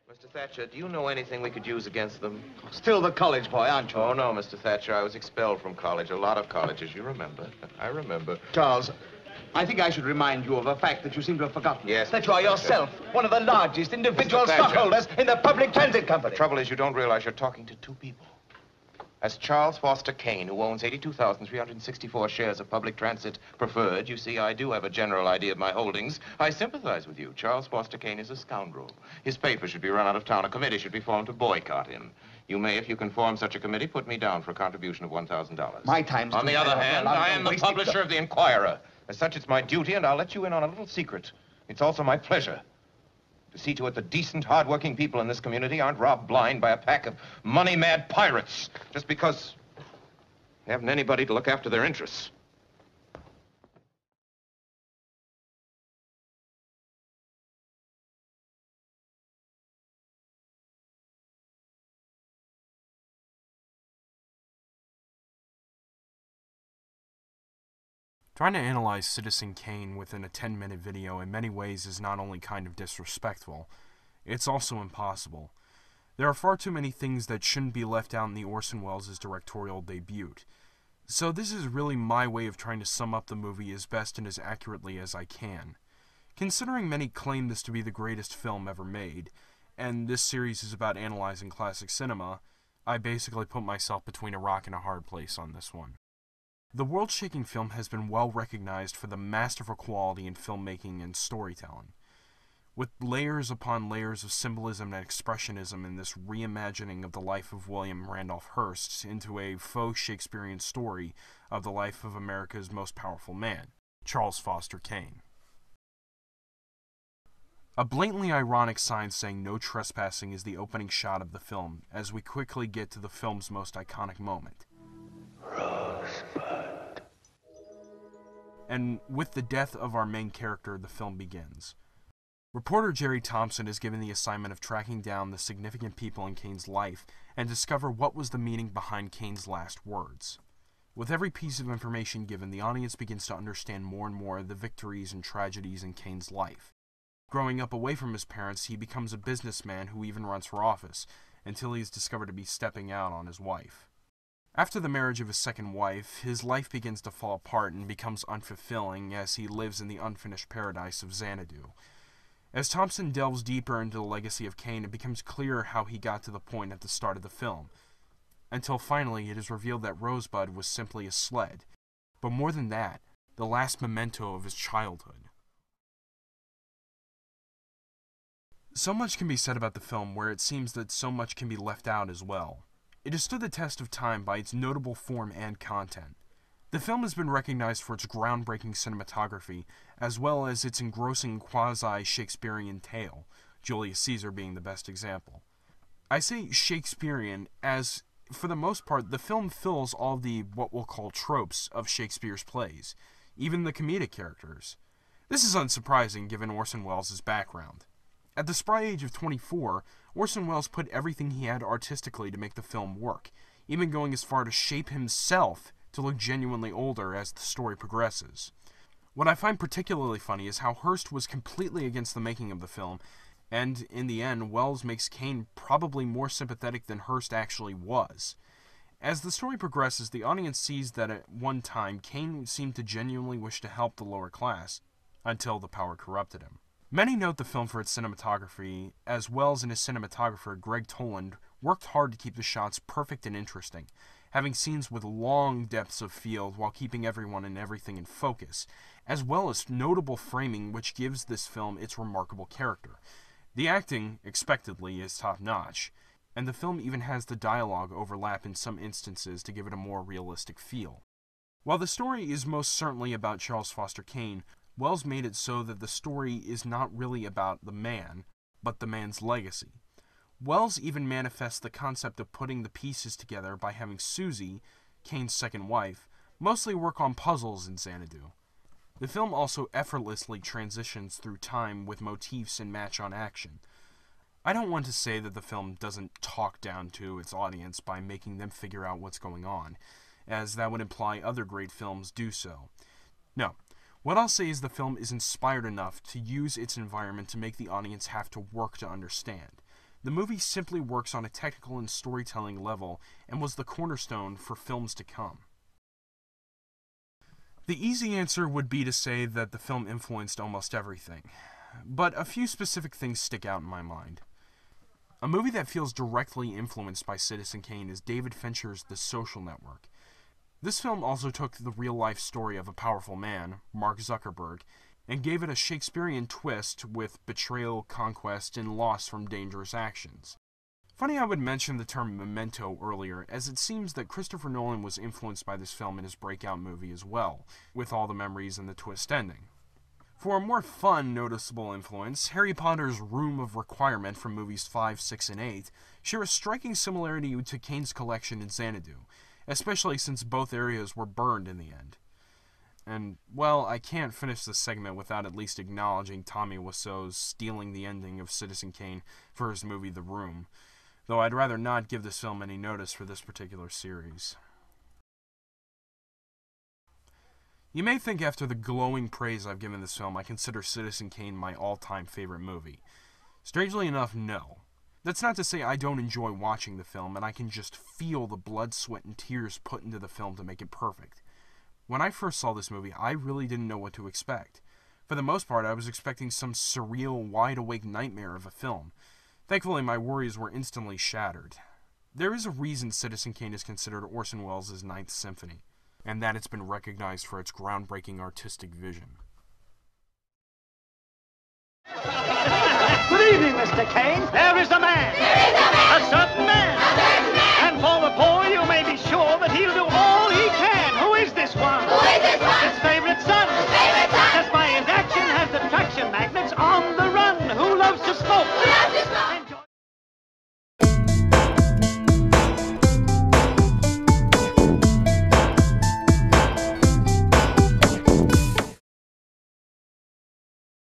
Mr. Thatcher, do you know anything we could use against them? Still the college boy, aren't you? Oh, no, Mr. Thatcher. I was expelled from college. A lot of colleges. You remember. I remember. Charles, I think I should remind you of a fact that you seem to have forgotten. Yes, that Mr. you are Thatcher. yourself one of the largest individual Mr. Thatcher. stockholders in the public transit company. The trouble is you don't realize you're talking to two people. As Charles Foster Kane, who owns 82,364 shares of public transit preferred, you see, I do have a general idea of my holdings. I sympathize with you. Charles Foster Kane is a scoundrel. His paper should be run out of town. A committee should be formed to boycott him. You may, if you can form such a committee, put me down for a contribution of $1,000. My time's On the too other fair. hand, I am the publisher of the Inquirer. As such, it's my duty, and I'll let you in on a little secret. It's also my pleasure to see to it that decent, hard-working people in this community aren't robbed blind by a pack of money-mad pirates just because they haven't anybody to look after their interests. Trying to analyze Citizen Kane within a 10-minute video in many ways is not only kind of disrespectful, it's also impossible. There are far too many things that shouldn't be left out in the Orson Welles' directorial debut. So this is really my way of trying to sum up the movie as best and as accurately as I can. Considering many claim this to be the greatest film ever made, and this series is about analyzing classic cinema, I basically put myself between a rock and a hard place on this one. The world-shaking film has been well recognized for the masterful quality in filmmaking and storytelling. With layers upon layers of symbolism and expressionism in this reimagining of the life of William Randolph Hearst into a faux Shakespearean story of the life of America's most powerful man, Charles Foster Kane. A blatantly ironic sign saying no trespassing is the opening shot of the film, as we quickly get to the film's most iconic moment. Rosebud. And with the death of our main character, the film begins. Reporter Jerry Thompson is given the assignment of tracking down the significant people in Kane's life and discover what was the meaning behind Kane's last words. With every piece of information given, the audience begins to understand more and more the victories and tragedies in Kane's life. Growing up away from his parents, he becomes a businessman who even runs for office, until he is discovered to be stepping out on his wife. After the marriage of his second wife, his life begins to fall apart and becomes unfulfilling as he lives in the unfinished paradise of Xanadu. As Thompson delves deeper into the legacy of Kane, it becomes clear how he got to the point at the start of the film, until finally it is revealed that Rosebud was simply a sled, but more than that, the last memento of his childhood. So much can be said about the film where it seems that so much can be left out as well. It has stood the test of time by its notable form and content. The film has been recognized for its groundbreaking cinematography, as well as its engrossing quasi-Shakespearean tale, Julius Caesar being the best example. I say Shakespearean as, for the most part, the film fills all the what we'll call tropes of Shakespeare's plays, even the comedic characters. This is unsurprising given Orson Welles' background. At the spry age of 24, Orson Welles put everything he had artistically to make the film work, even going as far to shape himself to look genuinely older as the story progresses. What I find particularly funny is how Hearst was completely against the making of the film, and in the end, Welles makes Kane probably more sympathetic than Hearst actually was. As the story progresses, the audience sees that at one time, Kane seemed to genuinely wish to help the lower class, until the power corrupted him. Many note the film for its cinematography, as Welles and his cinematographer Greg Toland worked hard to keep the shots perfect and interesting, having scenes with long depths of field while keeping everyone and everything in focus, as well as notable framing which gives this film its remarkable character. The acting, expectedly, is top-notch, and the film even has the dialogue overlap in some instances to give it a more realistic feel. While the story is most certainly about Charles Foster Kane, Welles made it so that the story is not really about the man, but the man's legacy. Welles even manifests the concept of putting the pieces together by having Susie, Kane's second wife, mostly work on puzzles in Xanadu. The film also effortlessly transitions through time with motifs and match on action. I don't want to say that the film doesn't talk down to its audience by making them figure out what's going on, as that would imply other great films do so. No. What I'll say is the film is inspired enough to use its environment to make the audience have to work to understand. the movie simply works on a technical and storytelling level and was the cornerstone for films to come. The easy answer would be to say that the film influenced almost everything, but a few specific things stick out in my mind. A movie that feels directly influenced by Citizen Kane is David Fincher's The Social Network. This film also took the real-life story of a powerful man, Mark Zuckerberg, and gave it a Shakespearean twist with betrayal, conquest, and loss from dangerous actions. Funny I would mention the term memento earlier, as it seems that Christopher Nolan was influenced by this film in his breakout movie as well, with all the memories and the twist ending. For a more fun, noticeable influence, Harry Potter's Room of Requirement from movies 5, 6, and 8 share a striking similarity to Kane's collection in Xanadu, especially since both areas were burned in the end. And, well, I can't finish this segment without at least acknowledging Tommy Wiseau's stealing the ending of Citizen Kane for his movie The Room, though I'd rather not give this film any notice for this particular series. You may think after the glowing praise I've given this film, I consider Citizen Kane my all-time favorite movie. Strangely enough, no. That's not to say I don't enjoy watching the film, and I can just feel the blood, sweat, and tears put into the film to make it perfect. When I first saw this movie, I really didn't know what to expect. For the most part, I was expecting some surreal, wide-awake nightmare of a film. Thankfully, my worries were instantly shattered. There is a reason Citizen Kane is considered Orson Welles' Ninth Symphony, and that it's been recognized for its groundbreaking artistic vision. Good evening, Mr. Kane. There is a man.